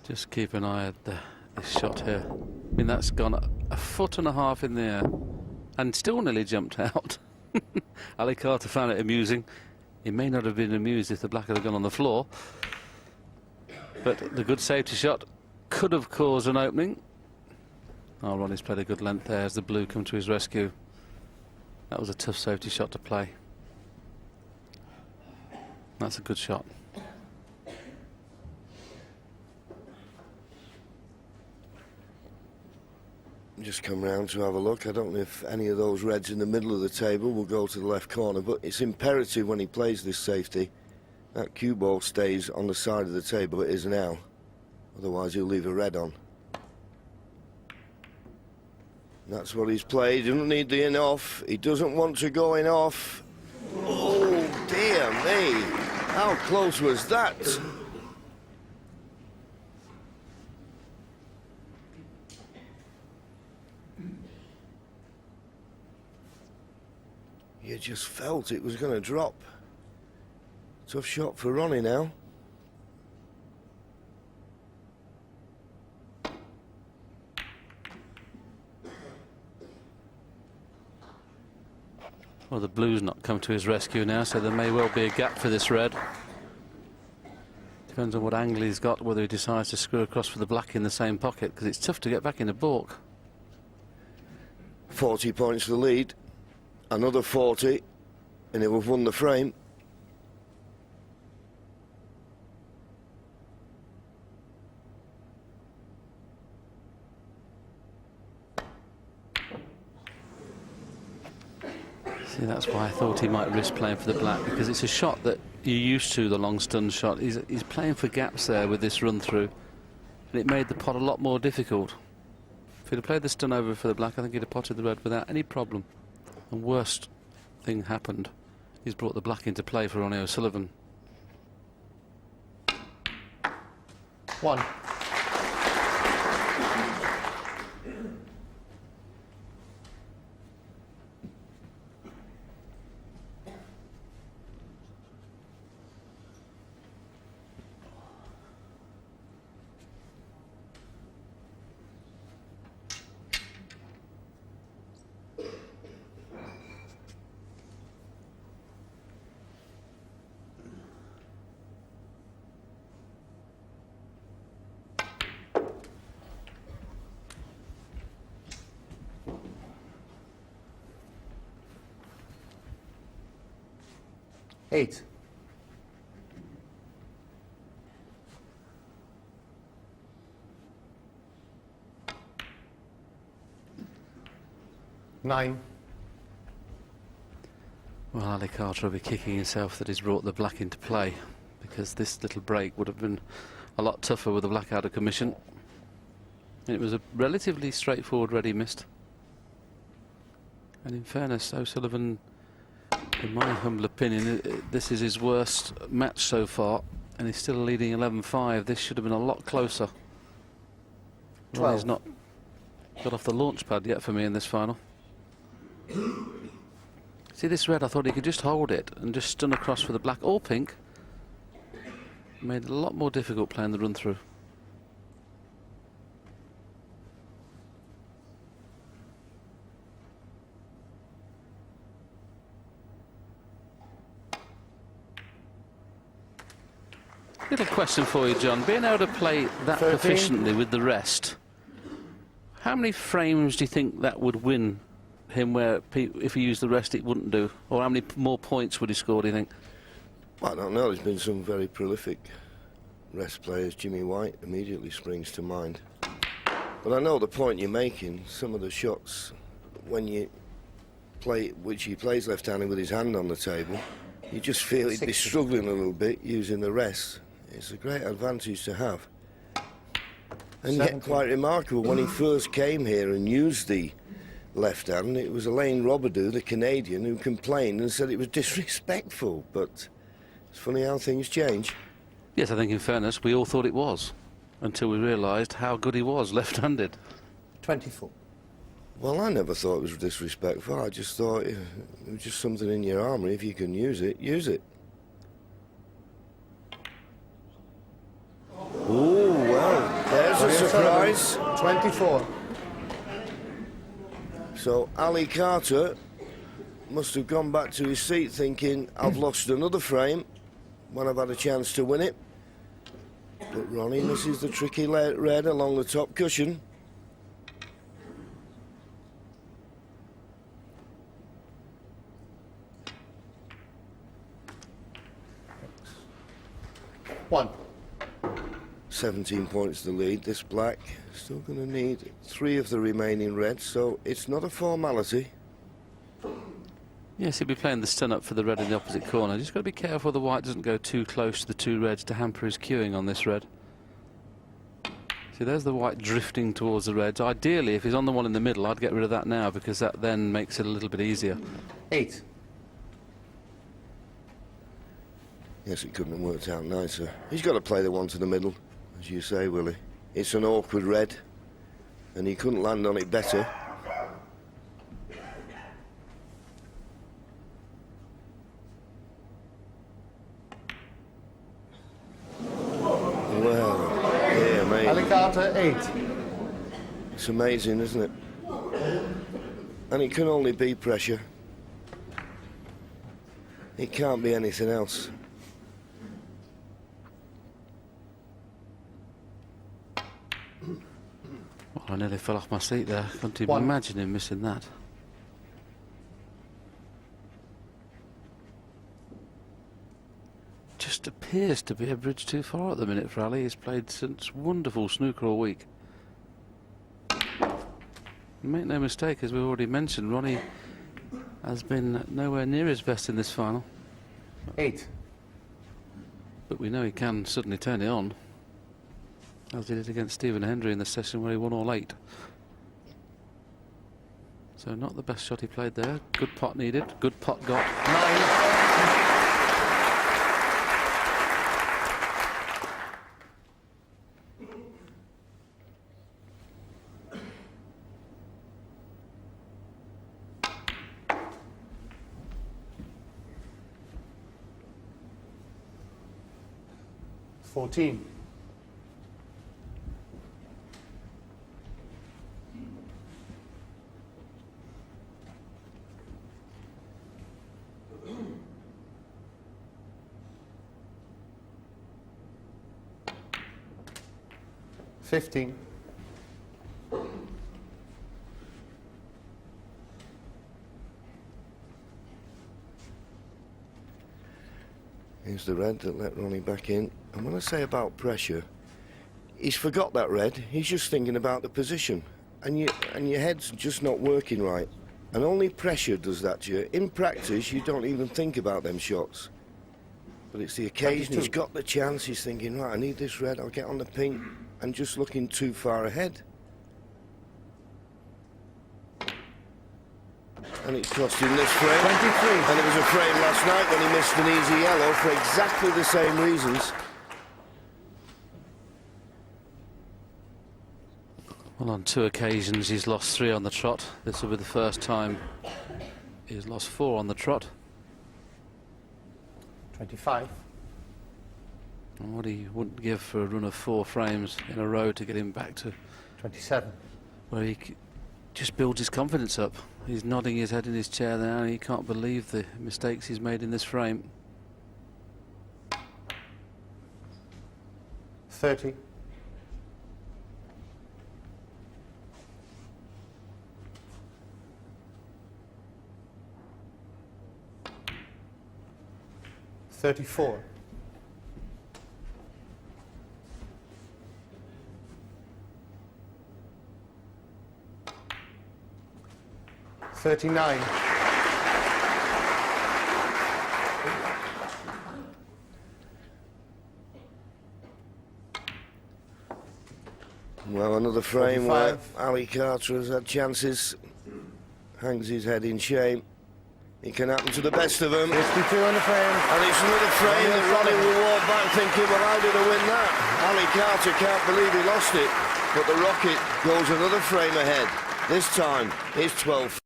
Just keep an eye at this shot here. I mean, that's gone a foot and a half in the air and still nearly jumped out. Ali Carter found it amusing. He may not have been amused if the black had gone on the floor, but the good safety shot could have caused an opening. Oh, Ronnie's played a good length there as the blue come to his rescue. That was a tough safety shot to play. That's a good shot. Just come round to have a look. I don't know if any of those reds in the middle of the table will go to the left corner, but it's imperative when he plays this safety that cue ball stays on the side of the table it is now. Otherwise he'll leave a red on. That's what he's played. He doesn't need the in off. He doesn't want to go in off. Oh dear me, how close was that? You just felt it was going to drop. Tough shot for Ronnie now. Well, the blue's not come to his rescue now, so there may well be a gap for this red. Depends on what angle he's got, whether he decides to screw across for the black in the same pocket, because it's tough to get back in a balk. 40 points for the lead. Another 40, and he'll have won the frame. See, that's why I thought he might risk playing for the black, because it's a shot that you're used to, the long stun shot. He's playing for gaps there with this run through, and it made the pot a lot more difficult. If he'd have played the stun over for the black, I think he'd have potted the red without any problem. And worst thing happened. He's brought the black into play for Ronnie O'Sullivan. 1. Eight. 9. Well, Ali Carter will be kicking himself that he's brought the black into play, because this little break would have been a lot tougher with the black out of commission. And it was a relatively straightforward red he missed. And in fairness, O'Sullivan, in my humble opinion, this is his worst match so far, and he's still leading 11-5. This should have been a lot closer. 12. Well, he's not got off the launch pad yet for me in this final. See, this red, I thought he could just hold it and just stun across for the black or pink. Made it a lot more difficult playing the run through. Little question for you, John. Being able to play that 13. proficiently with the rest, how many frames do you think that would win him where if he used the rest it wouldn't do? Or how many more points would he score, do you think? Well, I don't know. There's been some very prolific rest players. Jimmy White immediately springs to mind. But I know the point you're making. Some of the shots, when you play, which he plays left-handed with his hand on the table, you just feel he'd be struggling a little bit using the rest. It's a great advantage to have. And yet quite remarkable, when he first came here and used the left hand, it was Elaine Robidoux, the Canadian, who complained and said it was disrespectful. But it's funny how things change. Yes, I think in fairness we all thought it was, until we realised how good he was left-handed. 24. Well, I never thought it was disrespectful. I just thought it was just something in your armoury. If you can use it, use it. Oh, well. surprise. 24. So Ali Carter must have gone back to his seat thinking, I've lost another frame when I've had a chance to win it. But Ronnie misses the tricky red along the top cushion. One. 17 points the lead. This black still going to need 3 of the remaining reds, so it's not a formality. Yes, he'll be playing the stun up for the red in the opposite corner. Just got to be careful the white doesn't go too close to the 2 reds to hamper his queuing on this red. See, there's the white drifting towards the reds. Ideally, if he's on the one in the middle, I'd get rid of that now, because that then makes it a little bit easier. 8. Yes, it couldn't have worked out nicer. He's got to play the one to the middle, as you say, Willie. It's an awkward red, and he couldn't land on it better. Well, yeah, mate. Ali Carter, 8. It's amazing, isn't it? And it can only be pressure. It can't be anything else. Well, I nearly fell off my seat there. Couldn't even 1. imagine him missing that. Just appears to be a bridge too far at the minute for Ali. He's played since wonderful snooker all week. Make no mistake, as we've already mentioned, Ronnie has been nowhere near his best in this final. 8. But we know he can suddenly turn it on, as he did against Stephen Hendry in the session where he won all 8. So not the best shot he played there. Good pot needed, good pot got. 9. Fourteen. Fifteen. Here's the red that let Ronnie back in. And when I say about pressure, he's forgot that red. He's just thinking about the position. And your head's just not working right. And only pressure does that to you. In practice, you don't even think about them shots. But it's the occasion. He's got the chance. He's thinking, right, I need this red. I'll get on the pink. And just looking too far ahead. And it's cost him this frame. 23. And it was a frame last night when he missed an easy yellow for exactly the same reasons. Well, on 2 occasions he's lost 3 on the trot. This will be the first time he's lost 4 on the trot. 25. And what he wouldn't give for a run of 4 frames in a row to get him back to 27. where he just builds his confidence up. He's nodding his head in his chair there, and he can't believe the mistakes he's made in this frame. 30. 34. 39. Well, another frame 45. where Ali Carter has had chances. Hangs his head in shame. It can happen to the best of them. 52 on the frame. And it's another frame that Ronnie will walk back thinking, well, how did I win that? Ali Carter can't believe he lost it. But the rocket goes another frame ahead. This time, it's 12.